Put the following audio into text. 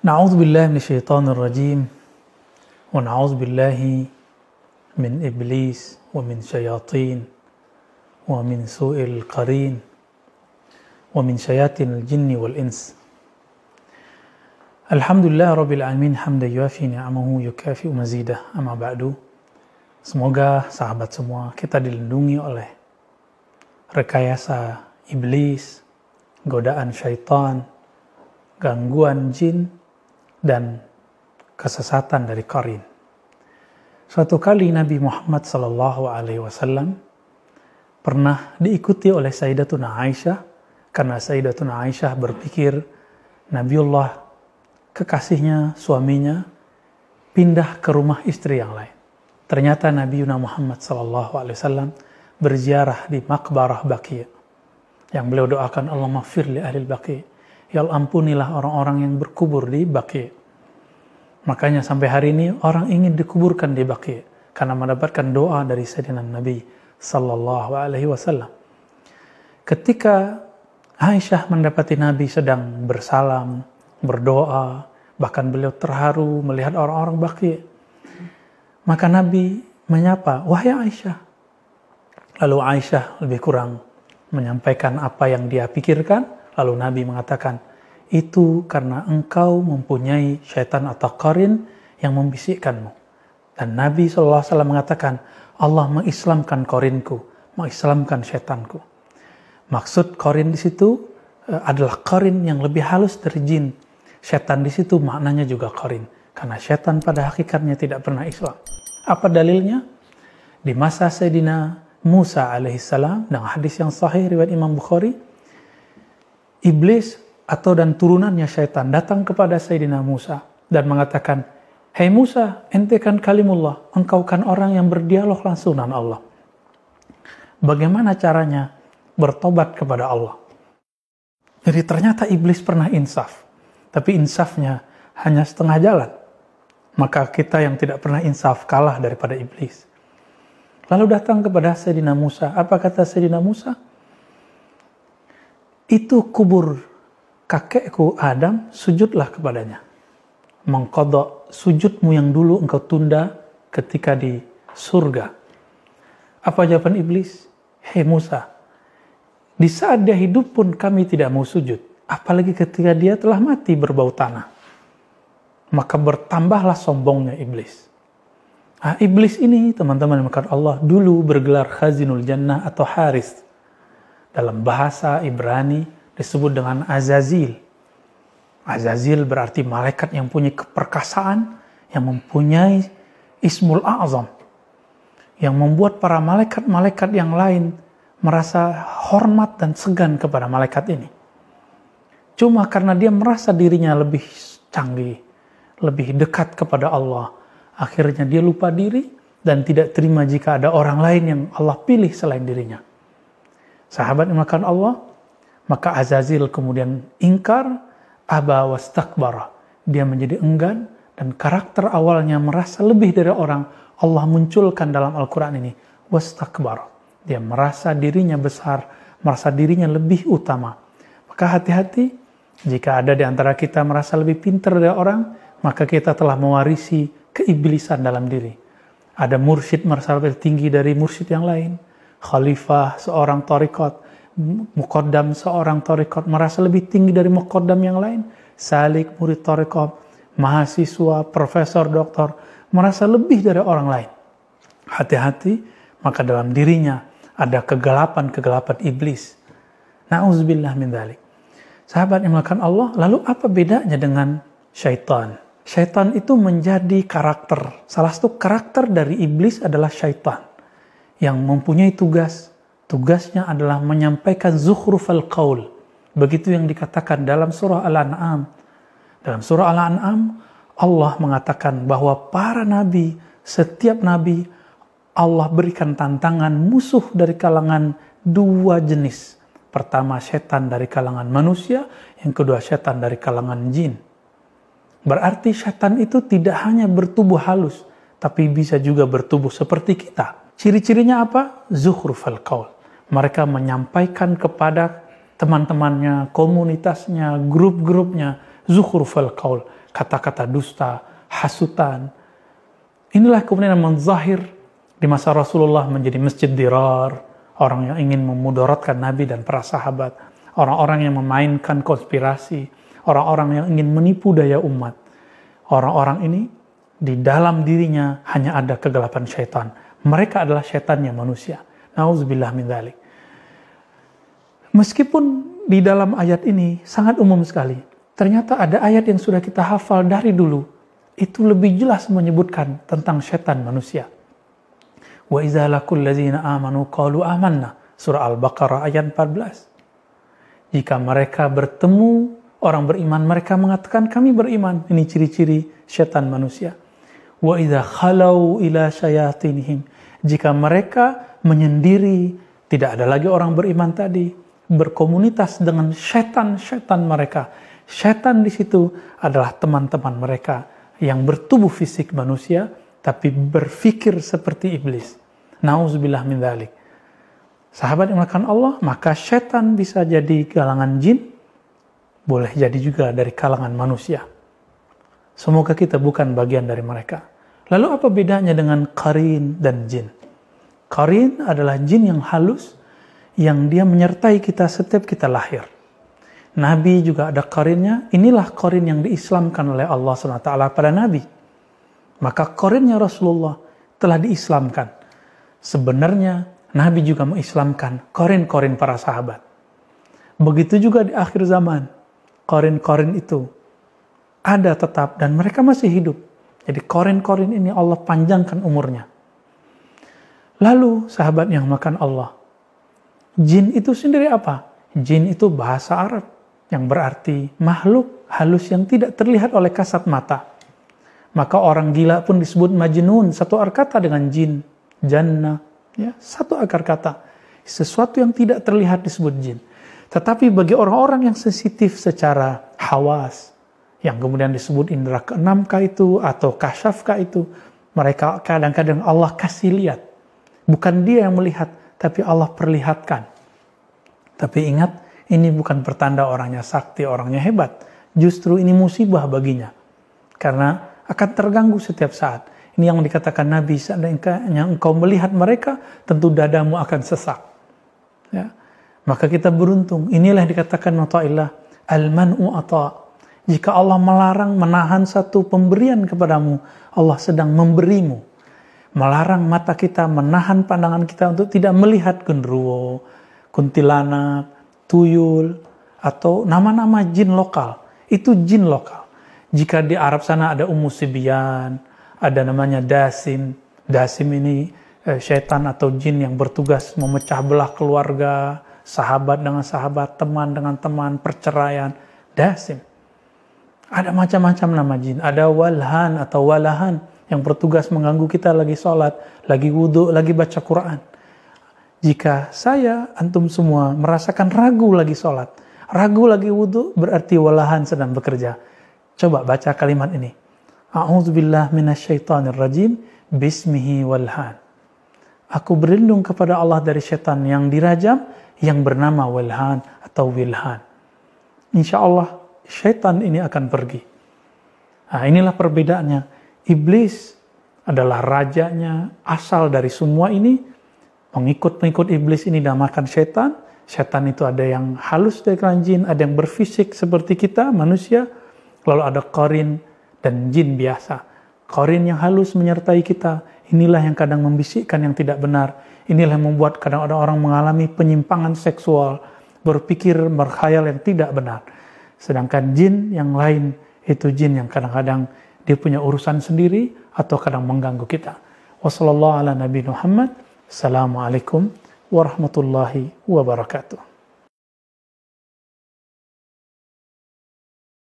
Na'udzu billahi minasyaitonir rajim wa na'udzu billahi min iblis wa min syayatin wa min su'il qarin wa min syayatinil jinni wal ins. Alhamdulillah rabbil alamin hamdan yuafi ni'amahu yukafi'u mazidah. Amma ba'du. Semoga sahabat semua kita dilindungi oleh rekayasa iblis, godaan syaitan, gangguan jin, dan kesesatan dari qarin. Suatu kali Nabi Muhammad SAW pernah diikuti oleh Sayyidatuna Aisyah, karena Sayyidatuna Aisyah berpikir Nabiullah, kekasihnya, suaminya, pindah ke rumah istri yang lain. Ternyata Nabi Muhammad SAW berziarah di Maqbarah Baqi', yang beliau doakan, Allahumma maghfir li ahlil Baqi', ya Allah ampunilah orang-orang yang berkubur di Baqi'. Makanya sampai hari ini orang ingin dikuburkan di Baqi' karena mendapatkan doa dari Sayyidina Nabi sallallahu alaihi wasallam. Ketika Aisyah mendapati Nabi sedang bersalam, berdoa, bahkan beliau terharu melihat orang-orang Baqi', maka Nabi menyapa, "Wahai Aisyah." Lalu Aisyah lebih kurang menyampaikan apa yang dia pikirkan. Lalu Nabi mengatakan, itu karena engkau mempunyai syaitan atau qarin yang membisikkanmu. Dan Nabi SAW mengatakan, Allah mengislamkan qarinku, mengislamkan syaitanku. Maksud qarin di situ adalah qarin yang lebih halus dari jin. Syaitan di situ maknanya juga qarin. Karena syaitan pada hakikatnya tidak pernah Islam. Apa dalilnya? Di masa Sayyidina Musa alaihissalam, dengan hadis yang sahih riwayat Imam Bukhari, iblis dan turunannya syaitan datang kepada Sayyidina Musa dan mengatakan, "Hei Musa, ente kan kalimullah, engkau kan orang yang berdialog langsung dengan Allah. Bagaimana caranya bertobat kepada Allah?" Jadi ternyata iblis pernah insaf, tapi insafnya hanya setengah jalan. Maka kita yang tidak pernah insaf kalah daripada iblis. Lalu datang kepada Sayyidina Musa. Apa kata Sayyidina Musa? Itu kubur kakekku Adam, sujudlah kepadanya. Mengqadha sujudmu yang dulu engkau tunda ketika di surga. Apa jawaban iblis? Hei Musa, di saat dia hidup pun kami tidak mau sujud. Apalagi ketika dia telah mati berbau tanah. Maka bertambahlah sombongnya iblis. Iblis ini, teman-teman yang mengatakan Allah, dulu bergelar Khazinul Jannah atau Haris. Dalam bahasa Ibrani disebut dengan Azazil. Azazil berarti malaikat yang punya keperkasaan, yang mempunyai Ismul A'zam, yang membuat para malaikat-malaikat yang lain merasa hormat dan segan kepada malaikat ini. Cuma karena dia merasa dirinya lebih canggih, lebih dekat kepada Allah, akhirnya dia lupa diri dan tidak terima jika ada orang lain yang Allah pilih selain dirinya. Sahabat yang makan Allah, maka Azazil kemudian ingkar, aba wastakbara. Dia menjadi enggan dan karakter awalnya merasa lebih dari orang, Allah munculkan dalam Al-Quran ini, wastakbara. Dia merasa dirinya besar, merasa dirinya lebih utama. Maka hati-hati, jika ada di antara kita merasa lebih pintar dari orang, maka kita telah mewarisi keiblisan dalam diri. Ada mursyid merasa lebih tinggi dari mursyid yang lain. Khalifah seorang thariqat, muqaddam seorang thariqat merasa lebih tinggi dari muqaddam yang lain. Salik, murid thariqat, mahasiswa, profesor, doktor merasa lebih dari orang lain. Hati-hati, maka dalam dirinya ada kegelapan-kegelapan iblis. Na'udzubillah min dzalik. Sahabat yang melakukan Allah, lalu apa bedanya dengan syaitan? Syaitan itu menjadi karakter. Salah satu karakter dari iblis adalah syaitan yang mempunyai tugasnya adalah menyampaikan zukhrufal qaul. Begitu yang dikatakan dalam surah Al-An'am. Dalam surah Al-An'am, Allah mengatakan bahwa para nabi, setiap nabi, Allah berikan tantangan musuh dari kalangan dua jenis. Pertama, setan dari kalangan manusia. Yang kedua, setan dari kalangan jin. Berarti setan itu tidak hanya bertubuh halus, tapi bisa juga bertubuh seperti kita. Ciri-cirinya apa? Zukhrufal qaul. Mereka menyampaikan kepada teman-temannya, komunitasnya, grup-grupnya, zukhrufal qaul, kata-kata dusta, hasutan. Inilah kemudian yang menzahir di masa Rasulullah menjadi masjid dirar, orang yang ingin memudaratkan Nabi dan para sahabat, orang-orang yang memainkan konspirasi, orang-orang yang ingin menipu daya umat. Orang-orang ini di dalam dirinya hanya ada kegelapan syaitan. Mereka adalah syaitannya manusia. Nauzubillah min dzalik. Meskipun di dalam ayat ini sangat umum sekali, ternyata ada ayat yang sudah kita hafal dari dulu. Itu lebih jelas menyebutkan tentang syaitan manusia. Wa idza laqul ladzina amanu qalu amanna. Surah Al-Baqarah ayat 14. Jika mereka bertemu orang beriman, mereka mengatakan kami beriman. Ini ciri-ciri syaitan manusia. Wa idza khalau ila syayatinihim. Jika mereka menyendiri, tidak ada lagi orang beriman tadi, berkomunitas dengan syaitan-syaitan mereka. Syaitan di situ adalah teman-teman mereka yang bertubuh fisik manusia, tapi berfikir seperti iblis. Nauzubillah min dzalik. Sahabat yang melakukan Allah, maka syaitan bisa jadi kalangan jin, boleh jadi juga dari kalangan manusia. Semoga kita bukan bagian dari mereka. Lalu apa bedanya dengan qarin dan jin? Qarin adalah jin yang halus, yang dia menyertai kita setiap kita lahir. Nabi juga ada qarinnya. Inilah qarin yang diislamkan oleh Allah SWT pada Nabi. Maka qarinnya Rasulullah telah diislamkan. Sebenarnya Nabi juga mengislamkan qarin-qarin para sahabat. Begitu juga di akhir zaman. Qarin-qarin itu ada tetap dan mereka masih hidup. Jadi qarin-qarin ini Allah panjangkan umurnya. Lalu sahabat yang makan Allah, jin itu sendiri apa? Jin itu bahasa Arab yang berarti makhluk halus yang tidak terlihat oleh kasat mata. Maka orang gila pun disebut majnun, satu akar kata dengan jin, jannah, ya, satu akar kata. Sesuatu yang tidak terlihat disebut jin. Tetapi bagi orang-orang yang sensitif secara hawas, yang kemudian disebut indera keenam kah itu atau kasyaf kah itu, mereka kadang-kadang Allah kasih lihat. Bukan dia yang melihat, tapi Allah perlihatkan. Tapi ingat, ini bukan pertanda orangnya sakti, orangnya hebat. Justru ini musibah baginya. Karena akan terganggu setiap saat. Ini yang dikatakan Nabi, seandainya engkau melihat mereka, tentu dadamu akan sesak. Ya. Maka kita beruntung. Inilah yang dikatakan Ta'illah, al-man'u ata'. Jika Allah melarang, menahan satu pemberian kepadamu, Allah sedang memberimu. Melarang mata kita, menahan pandangan kita untuk tidak melihat genderuwo, kuntilanak, tuyul, atau nama-nama jin lokal. Itu jin lokal. Jika di Arab sana ada Ummu Sibyan, ada namanya Dasim. Dasim ini syaitan atau jin yang bertugas memecah belah keluarga, sahabat dengan sahabat, teman dengan teman, perceraian. Dasim. Ada macam-macam nama jin. Ada Walhan atau Walahan yang bertugas mengganggu kita lagi sholat, lagi wudhu, lagi baca Quran. Jika saya, antum semua merasakan ragu lagi sholat, ragu lagi wudhu, berarti Walahan sedang bekerja. Coba baca kalimat ini. A'udzubillah minasyaitonirrajim, bismihi Walhan. Aku berlindung kepada Allah dari syaitan yang dirajam, yang bernama Walhan atau Wilhan. Insya Allah, syaitan ini akan pergi. Nah, inilah perbedaannya. Iblis adalah rajanya, asal dari semua ini. Pengikut-pengikut iblis ini dinamakan syaitan. Syaitan itu ada yang halus dari kalangan jin, ada yang berfisik seperti kita, manusia. Lalu ada qarin dan jin biasa. Qarin yang halus menyertai kita. Inilah yang kadang membisikkan yang tidak benar. Inilah yang membuat kadang ada orang mengalami penyimpangan seksual, berpikir, berkhayal yang tidak benar. Sedangkan jin yang lain, itu jin yang kadang-kadang dia punya urusan sendiri atau kadang mengganggu kita. Wassalamualaikum warahmatullahi wabarakatuh.